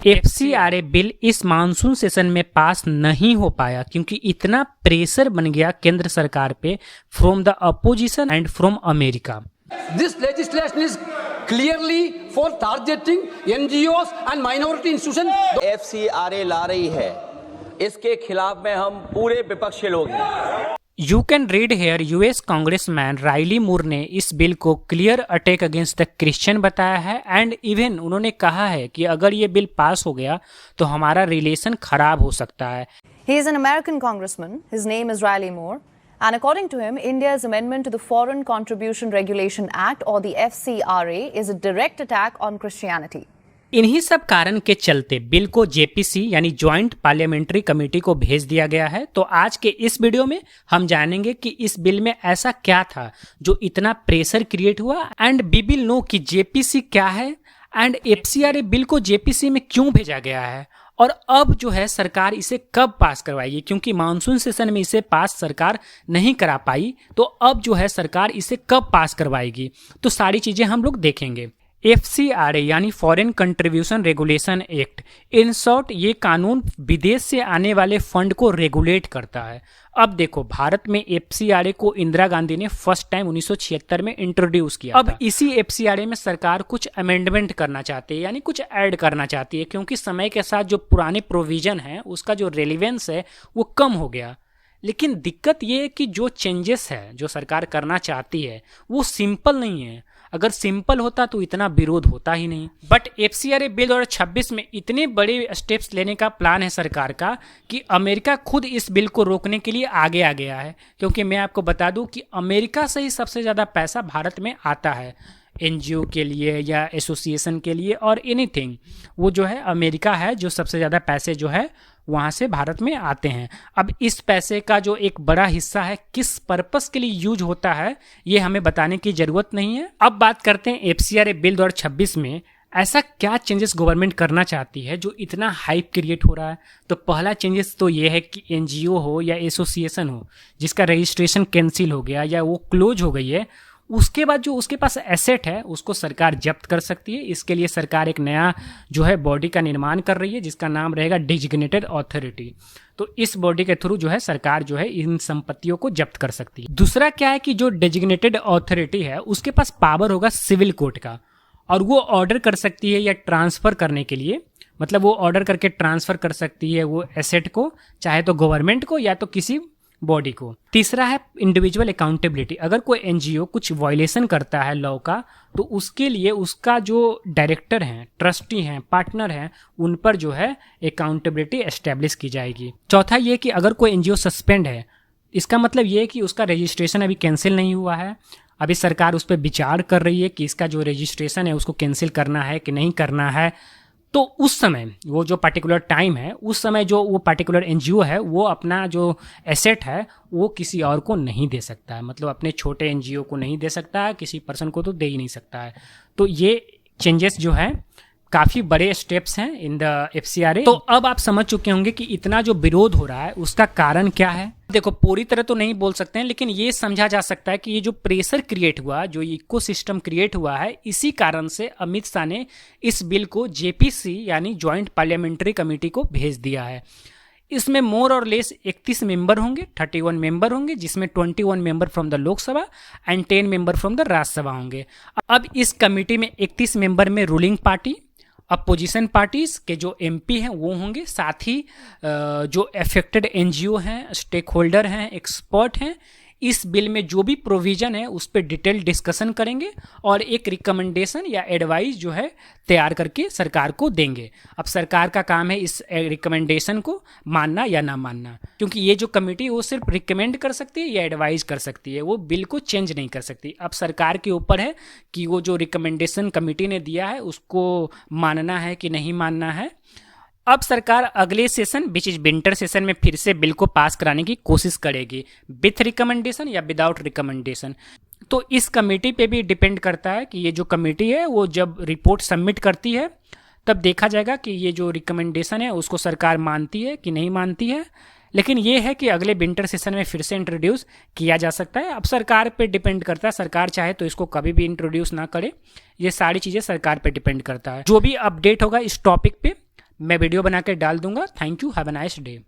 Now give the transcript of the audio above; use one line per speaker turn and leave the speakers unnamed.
FCRA bill इस monsoon session में पास नहीं हो पाया क्योंकि इतना प्रेशर बन गया केंद्र सरकार पे from the opposition and from America.
This legislation is clearly for targeting NGOs and minority institutions.
FCRA ला रही है, इसके खिलाफ में हम पूरे विपक्षी लोग हैं।
You can read here US congressman Riley Moore ने इस बिल को clear attack against the Christian बताया है एंड इवन उन्होंने कहा है कि अगर ये बिल पास हो गया तो हमारा रिलेशन खराब हो सकता है।
He is an American congressman. His name is Riley Moore. And according to him, India's amendment to the Foreign Contribution Regulation Act or the FCRA is a direct attack on Christianity.
इन्हीं सब कारण के चलते bill को JPC यानी joint parliamentary committee को भेज दिया गया है। तो आज के इस वीडियो में हम जानेंगे कि इस बिल में ऐसा क्या था जो इतना प्रेशर क्रिएट हुआ एंड वी विल नो कि जेपीसी क्या है एंड एफसीआरए बिल को जेपीसी में क्यों भेजा गया है और अब जो है सरकार इसे कब पास करवाएगी, क्योंकि मानसून सेशन में इसे पास सरकार नहीं करा पाई तो अब जो है सरकार इसे कब पास करवाएगी। तो सारी चीजें हम लोग देखेंगे। एफसीआरए यानी foreign contribution regulation act, in short ये कानून विदेश से आने वाले फंड को रेगुलेट करता है। अब देखो भारत में एफसीआरए को इंदिरा गांधी ने फर्स्ट टाइम 1976 में इंट्रोड्यूस किया। अब इसी एफसीआरए में सरकार कुछ अमेंडमेंट करना चाहती है यानी कुछ ऐड करना चाहती है क्योंकि समय के साथ जो पुराने प्रोविजन है उसका जो रेलिवेंस है वो कम हो गया। लेकिन दिक्कत ये है कि जो चेंजेस है जो सरकार करना चाहती है वो सिंपल नहीं है। अगर सिंपल होता तो इतना विरोध होता ही नहीं। बट एफसीआरए बिल 2026 में इतने बड़े स्टेप्स लेने का प्लान है सरकार का कि अमेरिका खुद इस बिल को रोकने के लिए आगे आ गया है। क्योंकि मैं आपको बता दूं कि अमेरिका से ही सबसे ज़्यादा पैसा भारत में आता है एनजीओ के लिए या एसोसिएशन के लिए और एनीथिंग, वो जो है अमेरिका है जो सबसे ज़्यादा पैसे जो है वहाँ से भारत में आते हैं। अब इस पैसे का जो एक बड़ा हिस्सा है किस पर्पस के लिए यूज होता है ये हमें बताने की ज़रूरत नहीं है। अब बात करते हैं एफसीआरए बिल 2026 में ऐसा क्या चेंजेस गवर्नमेंट करना चाहती है जो इतना हाइप क्रिएट हो रहा है। तो पहला चेंजेस तो ये है कि एनजीओ हो या एसोसिएशन हो जिसका रजिस्ट्रेशन कैंसिल हो गया या वो क्लोज हो गई है, उसके बाद जो उसके पास एसेट है उसको सरकार जब्त कर सकती है। इसके लिए सरकार एक नया जो है बॉडी का निर्माण कर रही है जिसका नाम रहेगा डेजिग्नेटेड अथॉरिटी। तो इस बॉडी के थ्रू जो है सरकार जो है इन संपत्तियों को जब्त कर सकती है। दूसरा क्या है कि जो डेजिग्नेटेड अथॉरिटी है उसके पास पावर होगा सिविल कोर्ट का और वो ऑर्डर कर सकती है या ट्रांसफर करने के लिए, मतलब वो ऑर्डर करके ट्रांसफर कर सकती है वो एसेट को, चाहे तो गवर्नमेंट को या तो किसी बॉडी को। तीसरा है इंडिविजुअल अकाउंटेबिलिटी। अगर कोई एनजीओ कुछ वायलेशन करता है लॉ का तो उसके लिए उसका जो डायरेक्टर हैं, ट्रस्टी हैं, पार्टनर हैं, उन पर जो है अकाउंटेबिलिटी एस्टेब्लिश की जाएगी। चौथा ये कि अगर कोई एनजीओ सस्पेंड है, इसका मतलब ये है कि उसका रजिस्ट्रेशन अभी कैंसिल नहीं हुआ है, अभी सरकार उस पर विचार कर रही है कि इसका जो रजिस्ट्रेशन है उसको कैंसिल करना है कि नहीं करना है। तो उस समय वो जो पर्टिकुलर टाइम है उस समय जो वो पर्टिकुलर एनजीओ है वो अपना जो एसेट है वो किसी और को नहीं दे सकता है, मतलब अपने छोटे एनजीओ को नहीं दे सकता है, किसी पर्सन को तो दे ही नहीं सकता है। तो ये चेंजेस जो है काफ़ी बड़े स्टेप्स हैं इन द एफसीआरए। तो अब आप समझ चुके होंगे कि इतना जो विरोध हो रहा है उसका कारण क्या है। देखो पूरी तरह तो नहीं बोल सकते हैं लेकिन ये समझा जा सकता है कि ये जो प्रेशर क्रिएट हुआ, जो इकोसिस्टम क्रिएट हुआ है, इसी कारण से अमित शाह ने इस बिल को जेपीसी यानी ज्वाइंट पार्लियामेंट्री कमेटी को भेज दिया है। इसमें मोर और लेस 31 मेंबर होंगे, 31 मेंबर होंगे जिसमें 21 member from the Lok Sabha and 10 member from the Rajya Sabha होंगे। अब इस कमेटी में 31 मेंबर में रूलिंग पार्टी, अपोजिशन पार्टीज के जो एमपी हैं वो होंगे, साथ ही जो अफेक्टेड एनजीओ हैं, स्टेक होल्डर हैं, एक्सपर्ट हैं, इस बिल में जो भी प्रोविजन है उस पर डिटेल डिस्कशन करेंगे और एक रिकमेंडेशन या एडवाइस जो है तैयार करके सरकार को देंगे। अब सरकार का काम है इस रिकमेंडेशन को मानना या ना मानना, क्योंकि ये जो कमेटी वो सिर्फ रिकमेंड कर सकती है या एडवाइस कर सकती है, वो बिल को चेंज नहीं कर सकती। अब सरकार के ऊपर है कि वो जो रिकमेंडेशन कमेटी ने दिया है उसको मानना है कि नहीं मानना है। अब सरकार अगले session which is winter session में फिर से बिल को पास कराने की कोशिश करेगी विथ रिकमेंडेशन या विदाउट रिकमेंडेशन। तो इस कमेटी पे भी डिपेंड करता है कि ये जो कमेटी है वो जब रिपोर्ट सबमिट करती है तब देखा जाएगा कि ये जो रिकमेंडेशन है उसको सरकार मानती है कि नहीं मानती है। लेकिन ये है कि अगले विंटर सेशन में फिर से इंट्रोड्यूस किया जा सकता है। अब सरकार पे डिपेंड करता है, सरकार चाहे तो इसको कभी भी इंट्रोड्यूस ना करे, ये सारी चीज़ें सरकार पे डिपेंड करता है। जो भी अपडेट होगा इस टॉपिक पे मैं वीडियो बना के डाल दूंगा। Thank you, have a nice day.